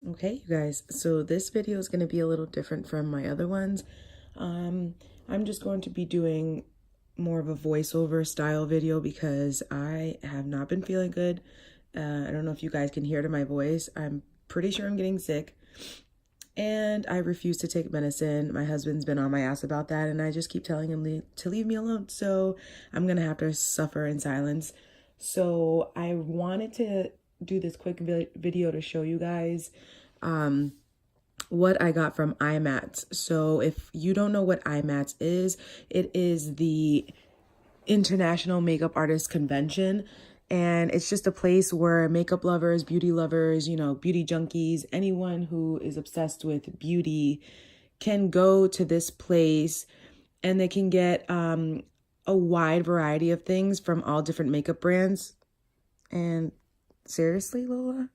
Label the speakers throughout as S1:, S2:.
S1: Okay, you guys, so this video is going to be a little different from my other ones. I'm just going to be doing more of a voiceover style video because I have not been feeling good. I don't know if you guys can hear it in my voice. I'm pretty sure I'm getting sick and I refuse to take medicine. My husband's been on my ass about that and I just keep telling him to leave me alone. So I'm going to have to suffer in silence. So I wanted to do this quick video to show you guys what I got from IMATS. So if you don't know what IMATS is, it is the International Makeup Artists Convention. And it's just a place where makeup lovers, beauty lovers, you know, beauty junkies, anyone who is obsessed with beauty can go to this place and they can get a wide variety of things from all different makeup brands. And seriously, Lola,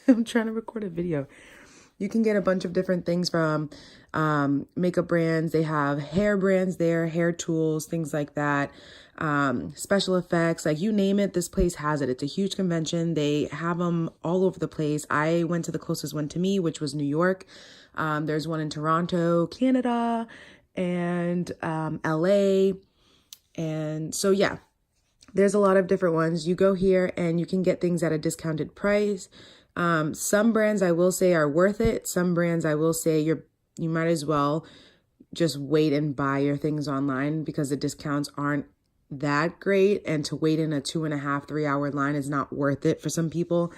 S1: I'm trying to record a video. You can get a bunch of different things from makeup brands. They have hair brands there, hair tools, things like that. Special effects, like you name it, this place has it. It's a huge convention. They have them all over the place. I went to the closest one to me, which was New York. There's one in Toronto, Canada, and LA. And so, yeah, there's a lot of different ones. You go here and you can get things at a discounted price. Some brands I will say are worth it. Some brands I will say you might as well just wait and buy your things online because the discounts aren't that great. And to wait in a 2.5, 3 hour line is not worth it for some people.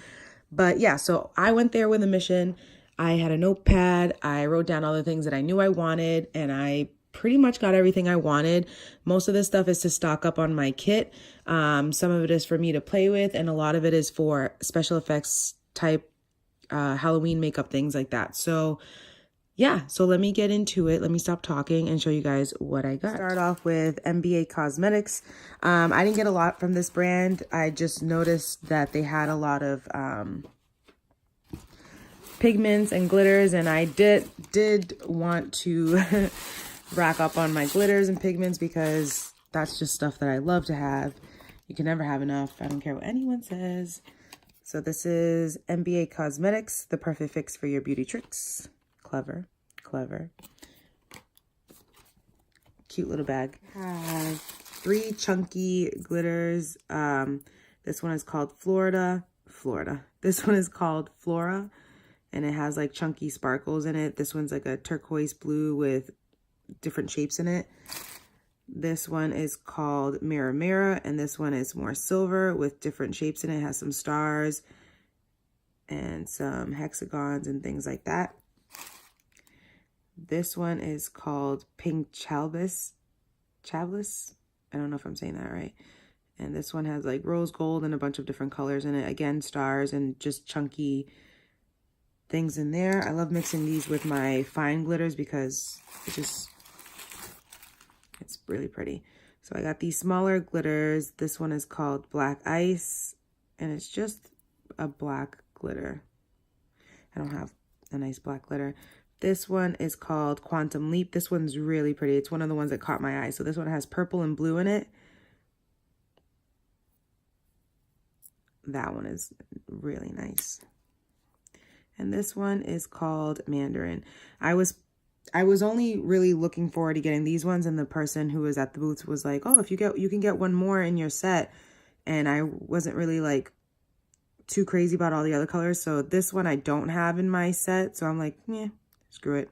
S1: But yeah, so I went there with a mission. I had a notepad. I wrote down all the things that I knew I wanted and I pretty much got everything I wanted. Most of this stuff is to stock up on my kit. Some of it is for me to play with and a lot of it is for special effects type Halloween makeup, things like that. So yeah, so let me get into it. Let me stop talking and show you guys what I got. Start off with NBA Cosmetics. I didn't get a lot from this brand. I just noticed that they had a lot of pigments and glitters, and I did want to rack up on my glitters and pigments because that's just stuff that I love to have. You can never have enough. I don't care what anyone says. So this is NBA Cosmetics, the perfect fix for your beauty tricks. Clever, clever. Cute little bag. Has 3 chunky glitters. This one is called Florida. This one is called Flora, and it has like chunky sparkles in it. This one's like a turquoise blue with different shapes in it. This one is called Mirror Mirror, and this one is more silver with different shapes in it. It has some stars and some hexagons and things like that. This one is called Pink Chavlis. I don't know if I'm saying that right. And this one has like rose gold and a bunch of different colors in it. Again, stars and just chunky things in there. I love mixing these with my fine glitters because it's really pretty. So I got these smaller glitters. This one is called Black Ice, and it's just a black glitter. I don't have a nice black glitter. This one is called Quantum Leap. This one's really pretty. It's one of the ones that caught my eye. So this one has purple and blue in it. That one is really nice. And this one is called Mandarin. I was only really looking forward to getting these ones, and the person who was at the booth was like, oh, if you can get one more in your set. And I wasn't really like too crazy about all the other colors. So this one I don't have in my set. So I'm like, yeah, screw it.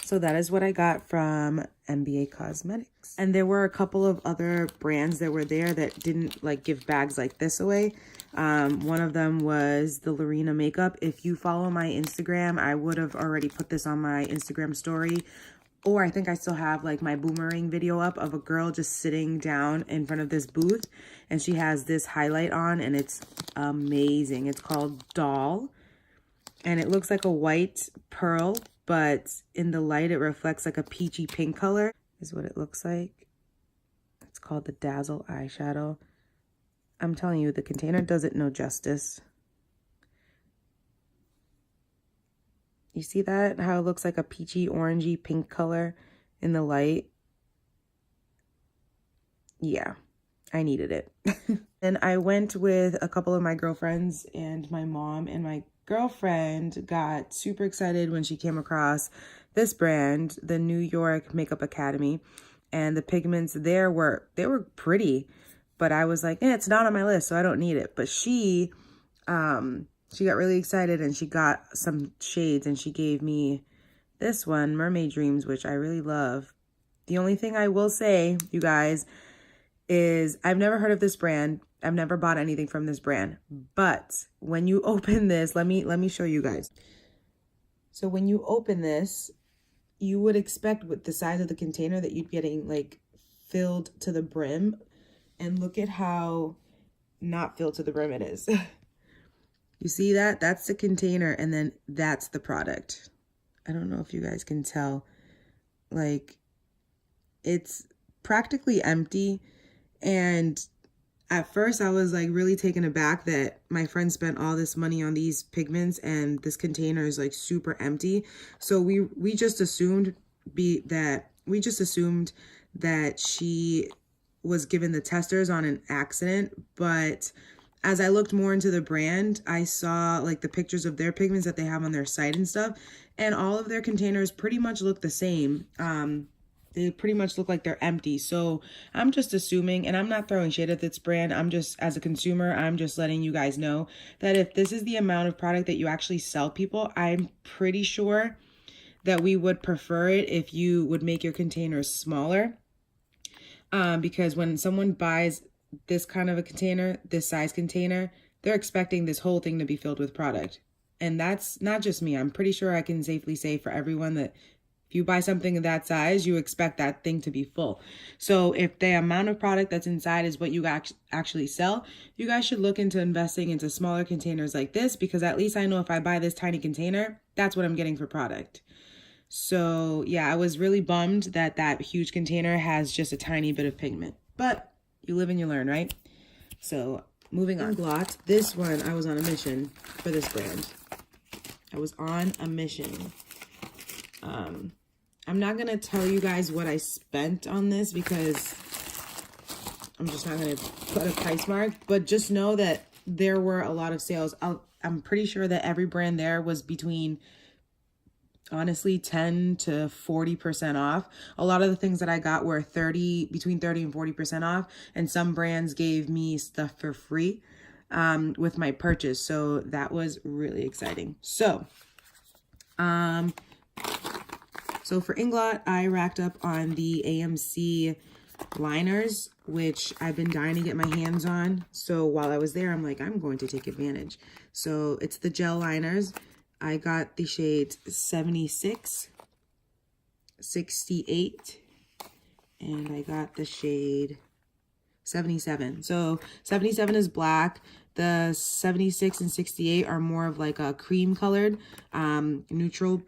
S1: So that is what I got from NBA Cosmetics. And there were a couple of other brands that were there that didn't like give bags like this away. One of them was the Lorena Makeup. If you follow my Instagram, I would have already put this on my Instagram story. Or I think I still have like my boomerang video up of a girl just sitting down in front of this booth. And she has this highlight on and it's amazing. It's called Doll. And it looks like a white pearl, but in the light it reflects like a peachy pink color. Is what it looks like. It's called the Dazzle Eyeshadow. I'm telling you, the container does it no justice. You see that? How it looks like a peachy, orangey, pink color in the light? Yeah, I needed it. And I went with a couple of my girlfriends and my mom, and my girlfriend got super excited when she came across this brand, the New York Makeup Academy, and the pigments there they were pretty, but I was like, it's not on my list, so I don't need it. But she got really excited and she got some shades and she gave me this one, Mermaid Dreams, which I really love. The only thing I will say, you guys, is I've never heard of this brand. I've never bought anything from this brand. But when you open this, let me show you guys. So when you open this, you would expect with the size of the container that you'd be getting like filled to the brim. And look at how not filled to the brim it is. You see that? That's the container, and then that's the product. I don't know if you guys can tell. Like, it's practically empty. And at first I was like really taken aback that my friend spent all this money on these pigments and this container is like super empty. So we just assumed that she was given the testers on an accident. But as I looked more into the brand, I saw like the pictures of their pigments that they have on their site and stuff, and all of their containers pretty much look the same. They pretty much look like they're empty. So I'm just assuming, and I'm not throwing shade at this brand. I'm just, as a consumer, I'm just letting you guys know that if this is the amount of product that you actually sell people, I'm pretty sure that we would prefer it if you would make your containers smaller. Because when someone buys this kind of a container, this size container, they're expecting this whole thing to be filled with product. And that's not just me. I'm pretty sure I can safely say for everyone that if you buy something of that size, you expect that thing to be full. So if the amount of product that's inside is what you actually sell, you guys should look into investing into smaller containers like this, because at least I know if I buy this tiny container, that's what I'm getting for product. So yeah, I was really bummed that that huge container has just a tiny bit of pigment, but you live and you learn, right? So moving on. Glot. This one, I was on a mission for this brand. I was on a mission. I'm not going to tell you guys what I spent on this because I'm just not going to put a price mark, but just know that there were a lot of sales. I'm pretty sure that every brand there was between, honestly, 10 to 40% off. A lot of the things that I got were between 30 and 40% off. And some brands gave me stuff for free with my purchase. So that was really exciting. So for Inglot, I racked up on the AMC liners, which I've been dying to get my hands on. So while I was there, I'm like, I'm going to take advantage. So it's the gel liners. I got the shades 76, 68, and I got the shade 77. So 77 is black. The 76 and 68 are more of like a cream colored, neutral.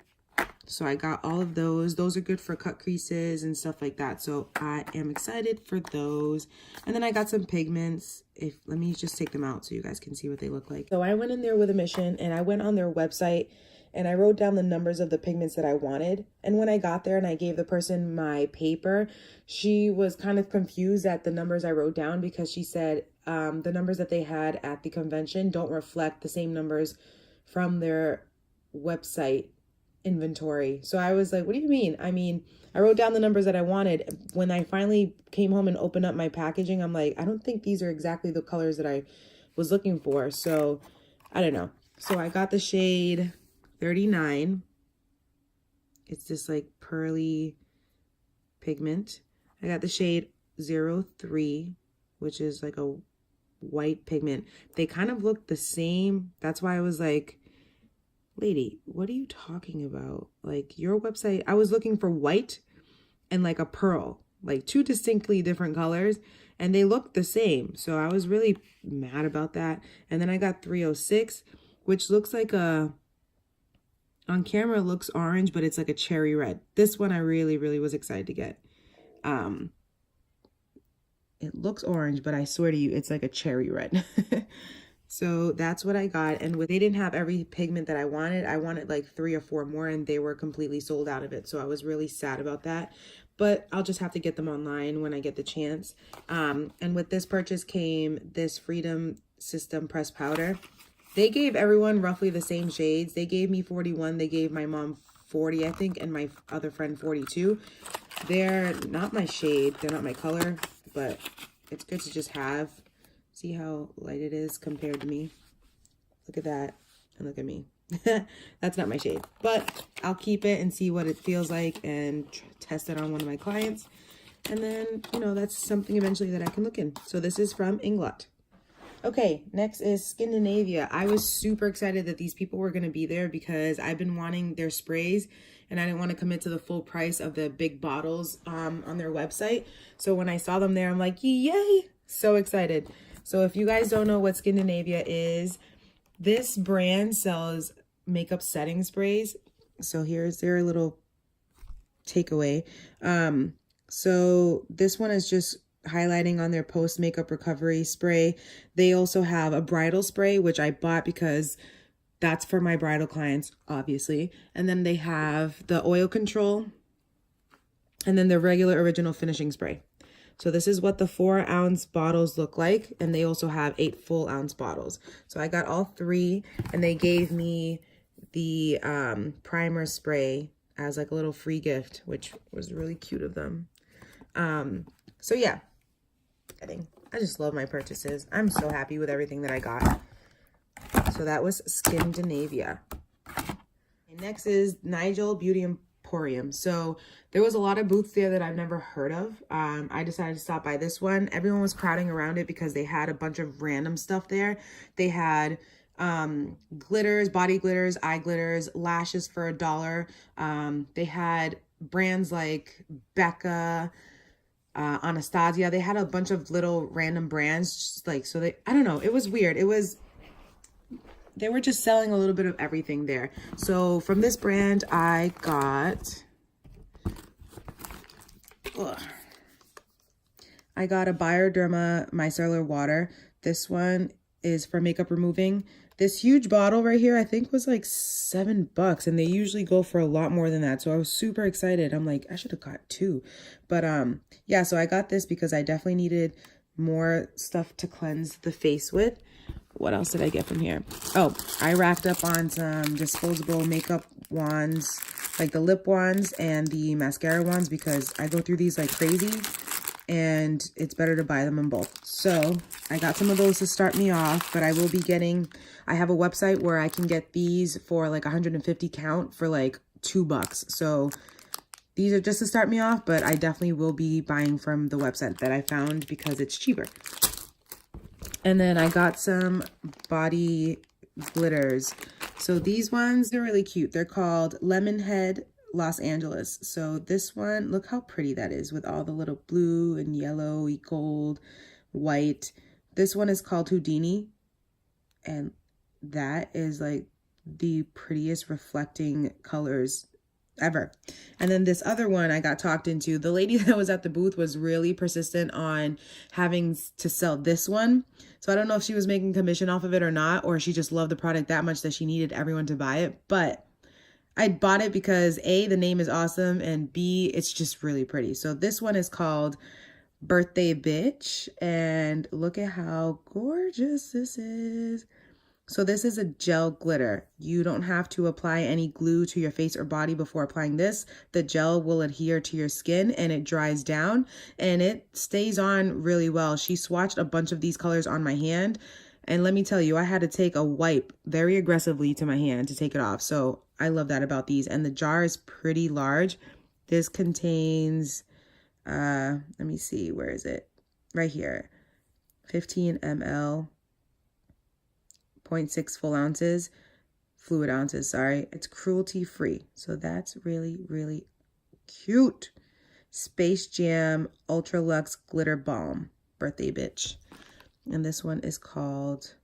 S1: So I got all of those. Those are good for cut creases and stuff like that. So I am excited for those. And then I got some pigments. Let me just take them out so you guys can see what they look like. So I went in there with a mission, and I went on their website and I wrote down the numbers of the pigments that I wanted. And when I got there and I gave the person my paper, she was kind of confused at the numbers I wrote down, because she said the numbers that they had at the convention don't reflect the same numbers from their website inventory. So I was like, what do you mean? I mean, I wrote down the numbers that I wanted. When I finally came home and opened up my packaging, I'm like, I don't think these are exactly the colors that I was looking for. So I don't know. So I got the shade 39. It's this like pearly pigment. I got the shade 03, which is like a white pigment. They kind of look the same. That's why I was like, lady, what are you talking about? Like, your website, I was looking for white and like a pearl, like two distinctly different colors, and they look the same. So I was really mad about that. And then I got 306, which looks like on camera looks orange, but it's like a cherry red. This one I really, really was excited to get. It looks orange, but I swear to you, it's like a cherry red. So that's what I got. And they didn't have every pigment that I wanted. I wanted like 3 or 4 more, and they were completely sold out of it. So I was really sad about that. but I'll just have to get them online when I get the chance. And with this purchase came this Freedom System pressed powder. They gave everyone roughly the same shades. They gave me 41. They gave my mom 40, I think, and my other friend 42. They're not my shade. They're not my color, but it's good to just have. See how light it is compared to me? Look at that, and look at me. That's not my shade, but I'll keep it and see what it feels like and test it on one of my clients. And then, you know, that's something eventually that I can look in. So this is from Inglot. Okay, next is Scandinavia. I was super excited that these people were going to be there because I've been wanting their sprays and I didn't want to commit to the full price of the big bottles on their website. So when I saw them there, I'm like, yay, so excited. So if you guys don't know what Scandinavia is, this brand sells makeup setting sprays. So here's their little takeaway. So this one is just highlighting on their post makeup recovery spray. They also have a bridal spray, which I bought because that's for my bridal clients, obviously. And then they have the oil control and then the regular original finishing spray. So this is what the 4-ounce bottles look like. And they also have 8 full-ounce bottles. So I got all 3 and they gave me the primer spray as like a little free gift, which was really cute of them. So yeah, I just love my purchases. I'm so happy with everything that I got. So that was Scandinavia. And next is Nigel Beauty Emporium. So there was a lot of booths there that I've never heard of. I decided to stop by this one. Everyone was crowding around it because they had a bunch of random stuff there. They had glitters, body glitters, eye glitters, lashes for $1. They had brands like Becca, Anastasia. They had a bunch of little random brands, just like, so they, I don't know, it was weird. They were just selling a little bit of everything there. So from this brand, I got, a Bioderma micellar water. This one is for makeup removing. This huge bottle right here, I think was like $7, and they usually go for a lot more than that. So I was super excited. I'm like, I should have got 2. But yeah, so I got this because I definitely needed more stuff to cleanse the face with. What else did I get from here? Oh, I racked up on some disposable makeup wands, like the lip wands and the mascara wands, because I go through these like crazy and it's better to buy them in bulk. So I got some of those to start me off, but I will be getting, I have a website where I can get these for like 150 count for like $2. So these are just to start me off, but I definitely will be buying from the website that I found because it's cheaper. And then I got some body glitters. So these ones are really cute. They're called Lemonhead Los Angeles. So this one, look how pretty that is with all the little blue and yellow, gold, white. This one is called Houdini. And that is like the prettiest reflecting colors ever. And then this other one I got talked into. The lady that was at the booth was really persistent on having to sell this one. So I don't know if she was making commission off of it or not, or she just loved the product that much that she needed everyone to buy it. But I bought it because A, the name is awesome, and B, it's just really pretty. So this one is called Birthday Bitch, and look at how gorgeous this is. So this is a gel glitter. You don't have to apply any glue to your face or body before applying this. The gel will adhere to your skin and it dries down and it stays on really well. She swatched a bunch of these colors on my hand. And let me tell you, I had to take a wipe very aggressively to my hand to take it off. So I love that about these. And the jar is pretty large. This contains, let me see, where is it? Right here, 15 ml. 0.6 full ounces, fluid ounces, sorry. It's cruelty free. So that's really, really cute. Space Jam Ultra Luxe Glitter Balm, Birthday Bitch. And this one is called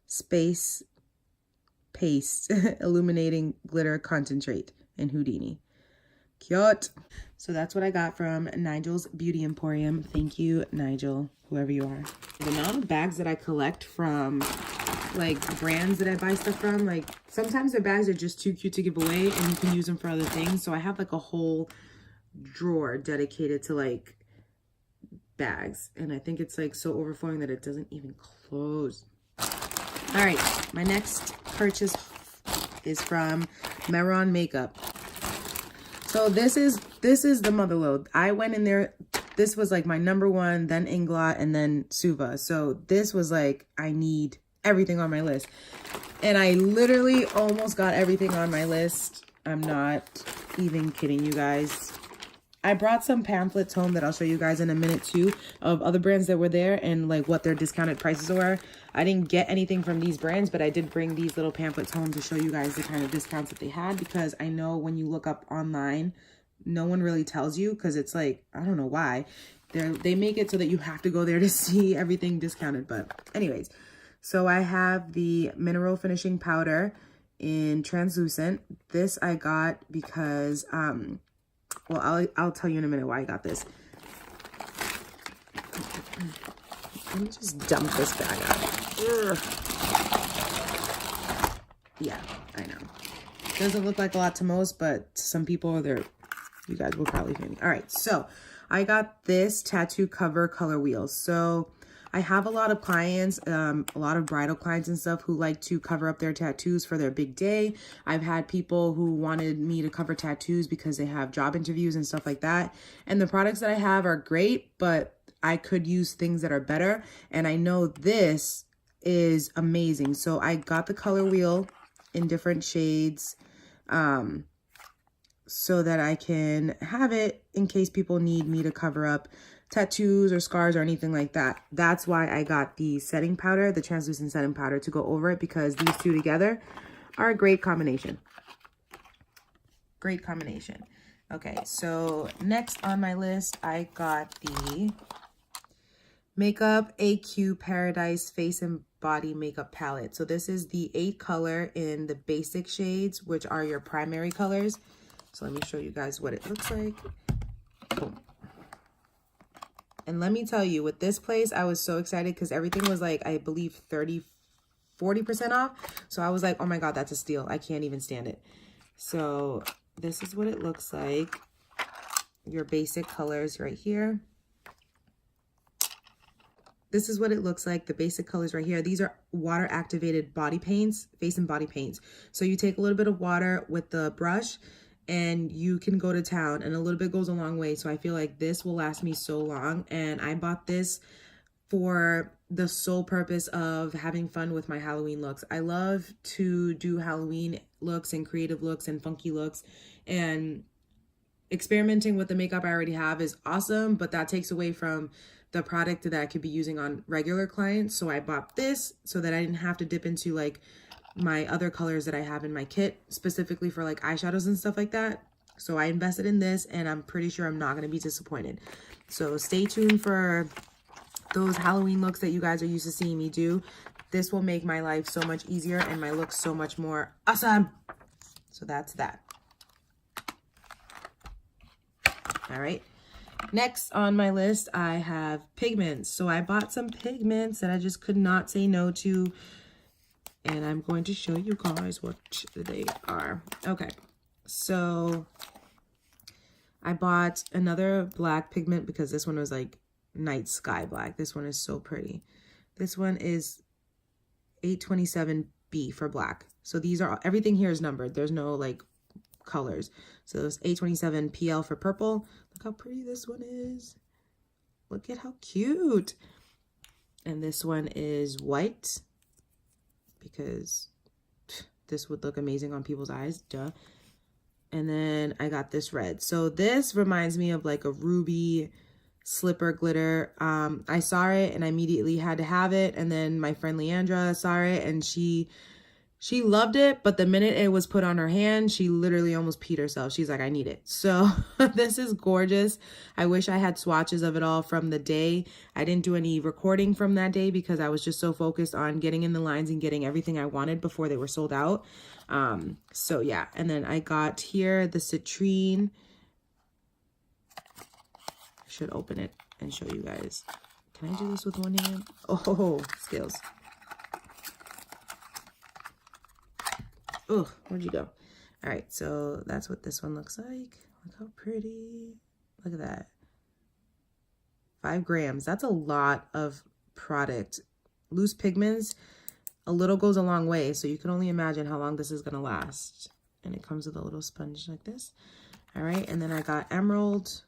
S1: Space Paste Illuminating Glitter Concentrate in Houdini. Cute. So that's what I got from Nigel's Beauty Emporium. Thank you, Nigel, whoever you are. The amount of bags that I collect from like brands that I buy stuff from, like sometimes their bags are just too cute to give away and you can use them for other things. So I have like a whole drawer dedicated to like bags, and I think it's like so overflowing that it doesn't even close. All right, my next purchase is from Meron Makeup. So this is the mother load. I went in there. This was like my number one, then Inglot, and then Suva. So this was like, I need everything on my list. And I literally almost got everything on my list. I'm not even kidding you guys. I brought some pamphlets home that I'll show you guys in a minute too, of other brands that were there and like what their discounted prices were. I didn't get anything from these brands, but I did bring these little pamphlets home to show you guys the kind of discounts that they had, because I know when you look up online, no one really tells you, because it's like, I don't know why. They make it so that you have to go there to see everything discounted. But anyways, so I have the mineral finishing powder in translucent. This I got because well, I'll tell you in a minute why I got this. Let me just dump this bag out. Ugh. Yeah, I know. Doesn't look like a lot to most, but to some people, you guys will probably hear me. All right, so I got this tattoo cover color wheel. So I have a lot of clients, a lot of bridal clients and stuff who like to cover up their tattoos for their big day. I've had people who wanted me to cover tattoos because they have job interviews and stuff like that. And the products that I have are great, but I could use things that are better. And I know this is amazing. So I got the color wheel in different shades so that I can have it in case people need me to cover up tattoos or scars or anything like that. That's why I got the setting powder, the translucent setting powder, to go over it, because these two together are a great combination. Great combination. Okay, so next on my list, I got the Makeup AQ Paradise Face and Body Makeup Palette. So this is the 8 color in the basic shades, which are your primary colors. So let me show you guys what it looks like. Boom. And let me tell you, with this place, I was so excited because everything was like, I believe 40% off. So I was like, oh my God, that's a steal. I can't even stand it. So this is what it looks like. Your basic colors right here. This is what it looks like, the basic colors right here. These are water activated body paints, face and body paints. So you take a little bit of water with the brush and you can go to town, and a little bit goes a long way. So I feel like this will last me so long. And I bought this for the sole purpose of having fun with my Halloween looks. I love to do Halloween looks and creative looks and funky looks, and experimenting with the makeup I already have is awesome, but that takes away from the product that I could be using on regular clients. So I bought this so that I didn't have to dip into like my other colors that I have in my kit, specifically for like eyeshadows and stuff like that. So I invested in this, and I'm pretty sure I'm not going to be disappointed. So stay tuned for those Halloween looks that you guys are used to seeing me do. This will make my life so much easier and my looks so much more awesome. So that's that. All right. Next on my list, I have pigments. So I bought some pigments that I just could not say no to. And I'm going to show you guys what they are. Okay. So I bought another black pigment because this one was like night sky black. This one is so pretty. This one is 827B for black. So these are, everything here is numbered. There's no like colors. So it's 827PL for purple. Look how pretty this one is. Look at how cute. And this one is white, because this would look amazing on people's eyes, duh. And then I got this red. So this reminds me of like a ruby slipper glitter. I saw it and I immediately had to have it. And then my friend Leandra saw it and she loved it, but the minute it was put on her hand, she literally almost peed herself. She's like, I need it. So this is gorgeous. I wish I had swatches of it all from the day. I didn't do any recording from that day because I was just so focused on getting in the lines and getting everything I wanted before they were sold out. So yeah, and then I got here the citrine. I should open it and show you guys. Can I do this with one hand? Oh, skills. Oh, where'd you go? All right, so that's what this one looks like. Look how pretty. Look at that. 5 grams. That's a lot of product. Loose pigments, a little goes a long way. So you can only imagine how long this is going to last. And it comes with a little sponge like this. All right. And then I got emerald.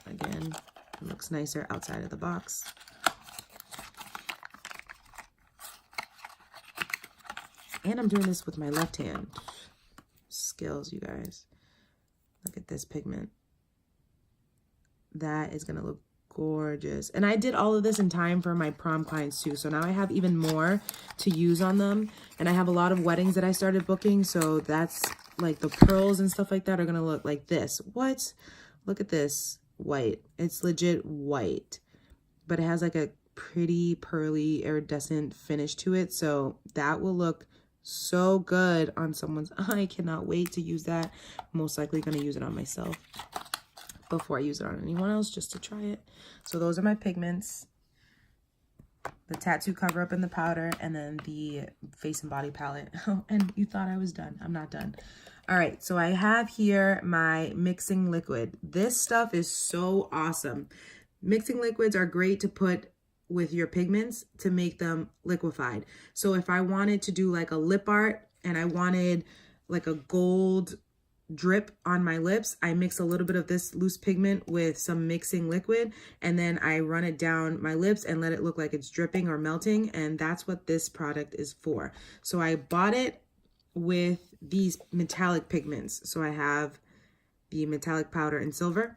S1: Again, it looks nicer outside of the box. And I'm doing this with my left hand. Skills, you guys. Look at this pigment. That is going to look gorgeous. And I did all of this in time for my prom clients too. So now I have even more to use on them. And I have a lot of weddings that I started booking. So that's like the pearls and stuff like that are going to look like this. What? Look at this. White. It's legit white. But it has like a pretty pearly iridescent finish to it. So that will look so good on someone's. I cannot wait to use that. Most likely going to use it on myself before I use it on anyone else, just to try it. So those are my pigments. The tattoo cover up in the powder, and then the face and body palette. Oh, and you thought I was done. I'm not done. All right, so I have here my mixing liquid. This stuff is so awesome. Mixing liquids are great to put with your pigments to make them liquefied. So if I wanted to do like a lip art and I wanted like a gold drip on my lips, I mix a little bit of this loose pigment with some mixing liquid, and then I run it down my lips and let it look like it's dripping or melting. And that's what this product is for. So I bought it with these metallic pigments. So I have the metallic powder in silver,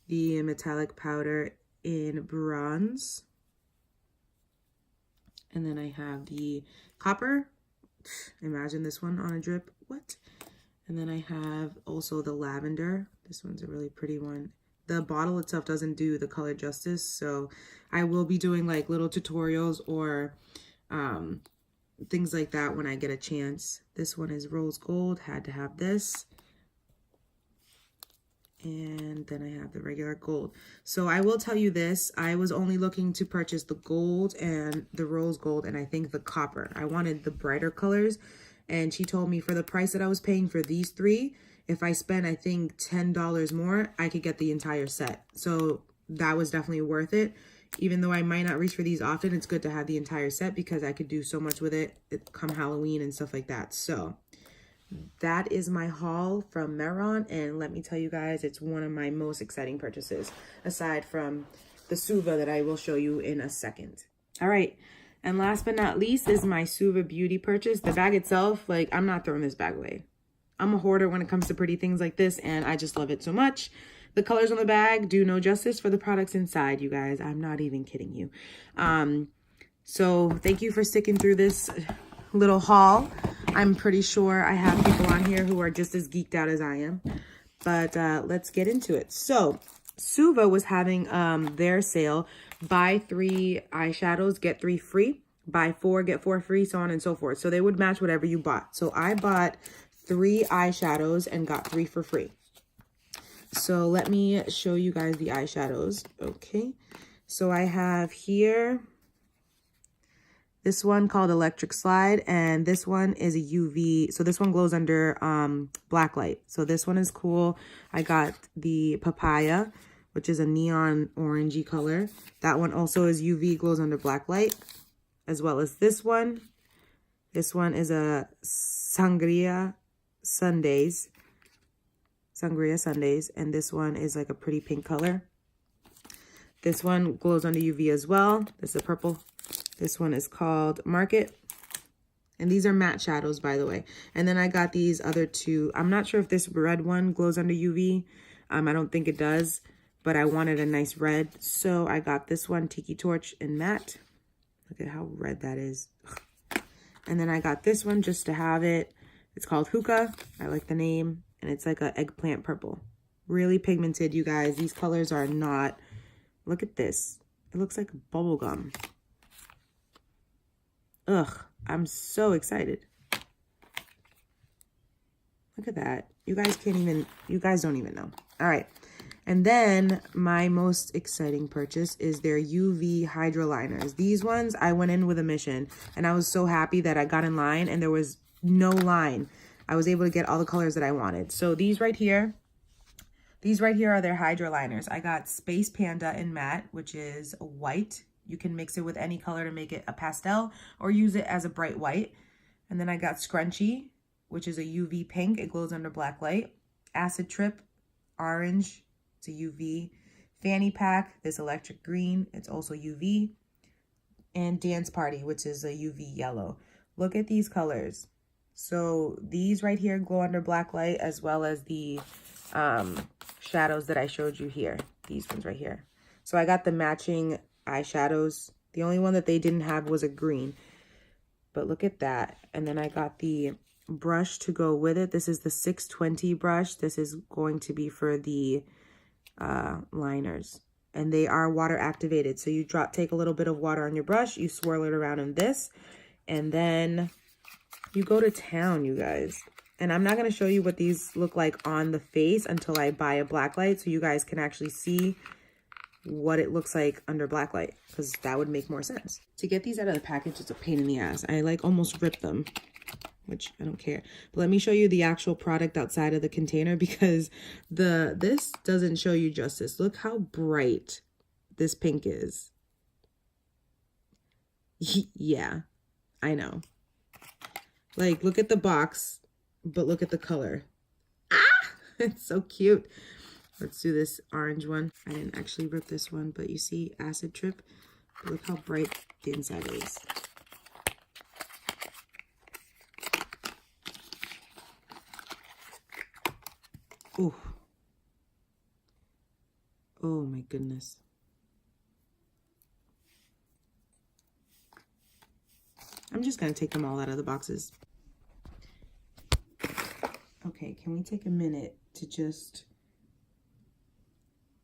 S1: the metallic powder in bronze, and then I have the copper. Imagine this one on a drip. What? And then I have also the lavender. This one's a really pretty one. The bottle itself doesn't do the color justice, so I will be doing like little tutorials or things like that when I get a chance. This one is rose gold. Had to have this. And then I have the regular gold. So I will tell you this, I was only looking to purchase the gold and the rose gold, and I think the copper. I wanted the brighter colors. And she told me for the price that I was paying for these 3, if I spent, I think, $10 more, I could get the entire set. So that was definitely worth it. Even though I might not reach for these often, it's good to have the entire set because I could do so much with it come Halloween and stuff like that. So that is my haul from Meron. And let me tell you guys, it's one of my most exciting purchases, aside from the Suva that I will show you in a second. All right. And last but not least is my Suva Beauty purchase. The bag itself, like, I'm not throwing this bag away. I'm a hoarder when it comes to pretty things like this, and I just love it so much. The colors on the bag do no justice for the products inside, you guys. I'm not even kidding you. So thank you for sticking through this little haul. I'm pretty sure I have people on here who are just as geeked out as I am. But let's get into it. So Suva was having their sale. Buy 3 eyeshadows, get 3 free. Buy 4, get 4 free, so on and so forth. So they would match whatever you bought. So I bought 3 eyeshadows and got 3 for free. So let me show you guys the eyeshadows. Okay. So I have here this one called Electric Slide, and this one is a UV. So this one glows under black light. So this one is cool. I got the Papaya, which is a neon orangey color. That one also is UV, glows under black light, as well as this one. This one is a Sangria Sundays. And this one is like a pretty pink color. This one glows under UV as well. This is a purple. This one is called Market. And these are matte shadows, by the way. And then I got these other 2. I'm not sure if this red one glows under UV. I don't think it does. But I wanted a nice red, so I got this one, Tiki Torch in matte. Look at how red that is. And then I got this one just to have it. It's called Hookah. I like the name. And it's like an eggplant purple. Really pigmented, you guys. These colors are not... Look at this. It looks like bubble gum. Ugh, I'm so excited. Look at that. You guys don't even know. All right. And then my most exciting purchase is their UV Hydra Liners. These ones, I went in with a mission, and I was so happy that I got in line and there was no line. I was able to get all the colors that I wanted. So these right here are their hydro liners. I got Space Panda in matte, which is white. You can mix it with any color to make it a pastel or use it as a bright white. And then I got Scrunchy, which is a UV pink. It glows under black light. Acid Trip, orange. It's a UV. Fanny Pack, this electric green. It's also UV. And Dance Party, which is a UV yellow. Look at these colors. So these right here glow under black light, as well as the shadows that I showed you here. These ones right here. So I got the matching eyeshadows. The only one that they didn't have was a green. But look at that. And then I got the brush to go with it. This is the 620 brush. This is going to be for the liners. And they are water activated. So you take a little bit of water on your brush, you swirl it around in this, and then you go to town, you guys. And I'm not going to show you what these look like on the face until I buy a black light, so you guys can actually see what it looks like under black light, because that would make more sense. To get these out of the package, it's a pain in the ass. I like almost rip them, which I don't care. But let me show you the actual product outside of the container, because this doesn't show you justice. Look how bright this pink is. Yeah, I know. Like, look at the box, but look at the color. Ah, it's so cute. Let's do this orange one. I didn't actually rip this one, but you see Acid Trip. Look how bright the inside is. Ooh. Oh my goodness. I'm just gonna take them all out of the boxes. Okay, can we take a minute to just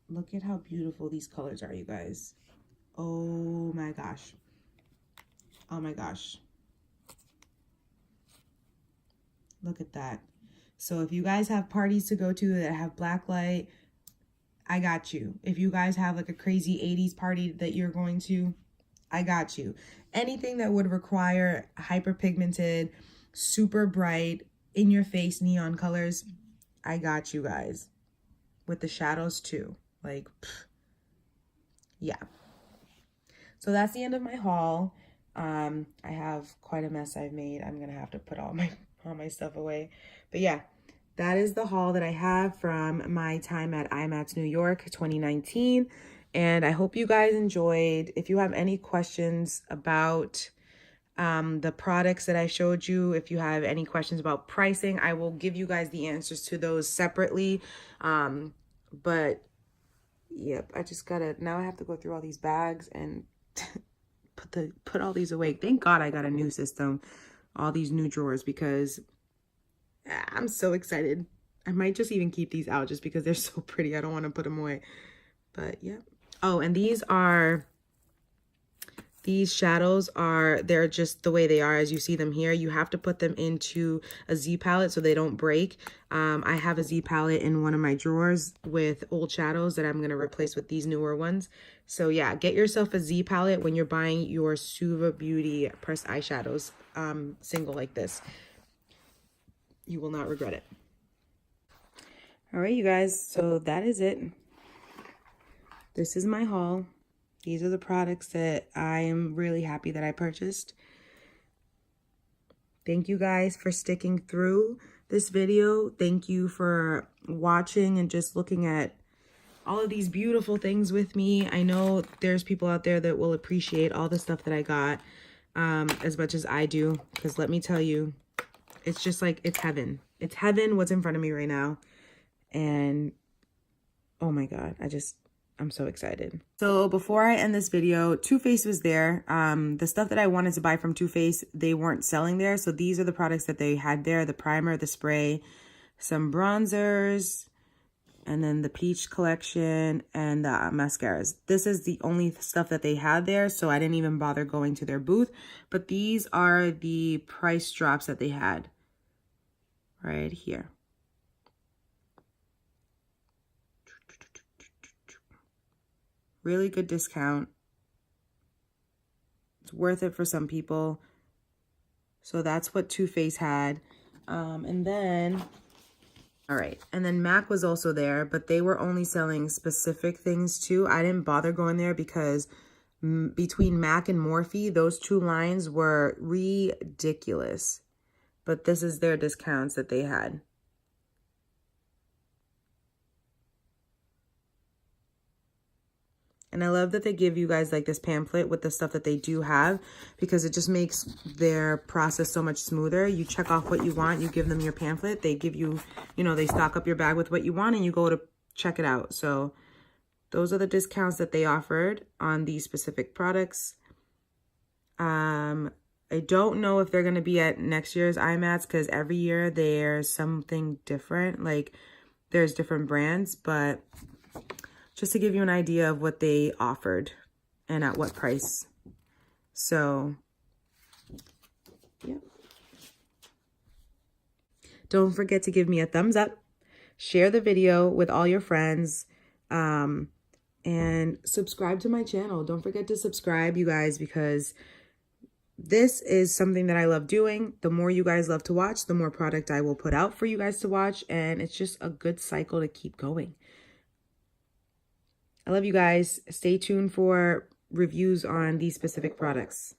S1: look at how beautiful these colors are, you guys. Oh my gosh. Oh my gosh. Look at that. So if you guys have parties to go to that have black light, I got you. If you guys have like a crazy 80s party that you're going to, I got you. Anything that would require hyperpigmented, super bright, in your face neon colors, I got you guys. With the shadows too. Like, pff, yeah. So that's the end of my haul. I have quite a mess I've made. I'm gonna have to put all my stuff away. But yeah, that is the haul that I have from my time at IMATS New York 2019. And I hope you guys enjoyed. If you have any questions about the products that I showed you, if you have any questions about pricing, I will give you guys the answers to those separately. But yep, I just gotta, now I have to go through all these bags and put all these away. Thank God I got a new system, all these new drawers, because I'm so excited. I might just even keep these out just because they're so pretty. I don't want to put them away. But yeah. Oh, and these shadows they're just the way they are as you see them here. You have to put them into a Z palette so they don't break. I have a Z palette in one of my drawers with old shadows that I'm going to replace with these newer ones. So yeah, get yourself a Z palette when you're buying your Suva Beauty pressed eyeshadows single like this. You will not regret it. All right, you guys, so that is it. This is my haul. These are the products that I am really happy that I purchased. Thank you guys for sticking through this video. Thank you for watching and just looking at all of these beautiful things with me. I know there's people out there that will appreciate all the stuff that I got as much as I do. Because let me tell you, it's just like, it's heaven. It's heaven what's in front of me right now. And oh my God, I'm so excited. So before I end this video, Too Faced was there. The stuff that I wanted to buy from Too Faced, they weren't selling there. So these are the products that they had there. The primer, the spray, some bronzers, and then the peach collection and the mascaras. This is the only stuff that they had there. So I didn't even bother going to their booth. But these are the price drops that they had right here. Really good discount. It's worth it for some people. So that's what Too Faced had. And then, all right, and then MAC was also there, but they were only selling specific things too. I didn't bother going there because between MAC and Morphe, those two lines were ridiculous. But this is their discounts that they had. And I love that they give you guys like this pamphlet with the stuff that they do have, because it just makes their process so much smoother. You check off what you want, you give them your pamphlet, they give you, you know, they stock up your bag with what you want and you go to check it out. So those are the discounts that they offered on these specific products. I don't know if they're going to be at next year's IMATS because every year there's something different. Like there's different brands, but just to give you an idea of what they offered and at what price. So, yeah. Don't forget to give me a thumbs up, share the video with all your friends, and subscribe to my channel. Don't forget to subscribe, you guys, because this is something that I love doing. The more you guys love to watch, the more product I will put out for you guys to watch, and it's just a good cycle to keep going. I love you guys. Stay tuned for reviews on these specific products.